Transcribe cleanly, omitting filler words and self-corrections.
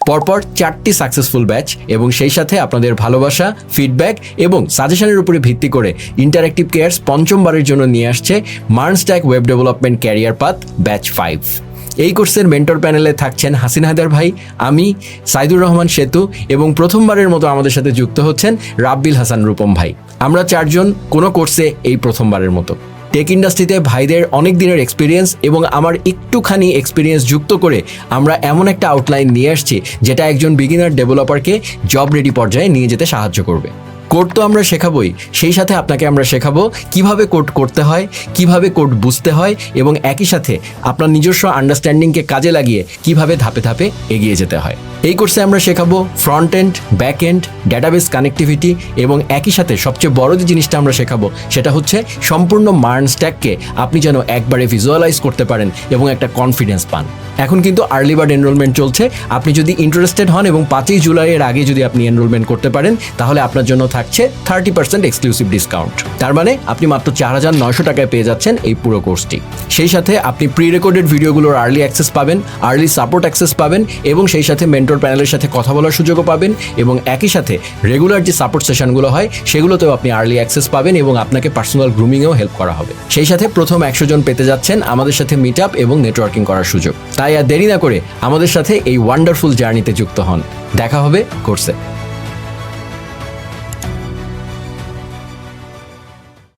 পরপর 4টি successful batch এবং সেই সাথে আপনাদের ভালোবাসা, ফিডব্যাক এবং সাজেশনের উপরে ভিত্তি করে ইন্টারঅ্যাক্টিভ কেয়ারস পঞ্চমবারের জন্য নিয়ে আসছে MERN stack web development career path batch 5। এই কোর্সের মেন্টর প্যানেলে থাকছেন হাসিন হায়দার ভাই, আমি সাইদুর রহমান সেতু এবং প্রথমবারের মতো আমাদের সাথে যুক্ত হচ্ছেন রাব্বিল হাসান রূপম ভাই। আমরা 4 জন কোনো কোর্সে এই প্রথমবারের মতো। টেক ইন্ডাস্ট্রিতে ভাইদের অনেক দিনের এক্সপিরিয়েন্স এবং আমার একটুখানি এক্সপিরিয়েন্স যুক্ত করে আমরা এমন একটা আউটলাইন নিয়ে আসছি যেটা একজন বিগিনার ডেভেলপারকে জব রেডি পর্যায়ে নিয়ে যেতে সাহায্য করবে। কোড তো আমরা শেখাবই, সেই সাথে আপনাকে আমরা শেখাবো কিভাবে কোড করতে হয়, কিভাবে কোড বুঝতে হয় এবং একই সাথে আপনার নিজস্ব আন্ডারস্ট্যান্ডিংকে কাজে লাগিয়ে কিভাবে ধাপে ধাপে এগিয়ে যেতে হয়। এই কোর্সে আমরা শেখাবো front end, back end, database connectivity এবং একই সাথে সবচেয়ে বড় যে জিনিসটা আমরা শেখাবো সেটা হচ্ছে সম্পূর্ণ মার্নস্ট্যাককে আপনি যেন একবারে ভিজুয়ালাইজ করতে পারেন এবং একটা কনফিডেন্স পান। এখন কিন্তু আর্লি বার্ড এনরোলমেন্ট চলছে। আপনি যদি ইন্টারেস্টেড হন এবং 5ই জুলাইয়ের আগে যদি আপনি এনরোলমেন্ট করতে পারেন তাহলে আপনার জন্য থাকছে 30% এক্সক্লুসিভ ডিসকাউন্ট। তার মানে আপনি মাত্র 4,900 টাকায় পেয়ে যাচ্ছেন এই পুরো কোর্সটি। সেই সাথে আপনি প্রি রেকর্ডেড ভিডিওগুলোর আর্লি অ্যাক্সেস পাবেন, আর্লি সাপোর্ট অ্যাক্সেস পাবেন এবং সেই সাথে মেন্টর প্যানেলের সাথে কথা বলার সুযোগও পাবেন এবং একই সাথে রেগুলার যে সাপোর্ট সেশনগুলো হয় সেগুলোতেও আপনি আর্লি অ্যাক্সেস পাবেন এবং আপনাকে পার্সোনাল গ্রুমিংয়েও হেল্প করা হবে। সেই সাথে প্রথম 100 জন পেতে যাচ্ছেন আমাদের সাথে মিট আপ এবং নেটওয়ার্কিং করার সুযোগ। তাই আর দেরি না করে আমাদের সাথে এই ওয়ান্ডারফুল জার্নিতে যুক্ত হন। দেখা হবে কোর্সে।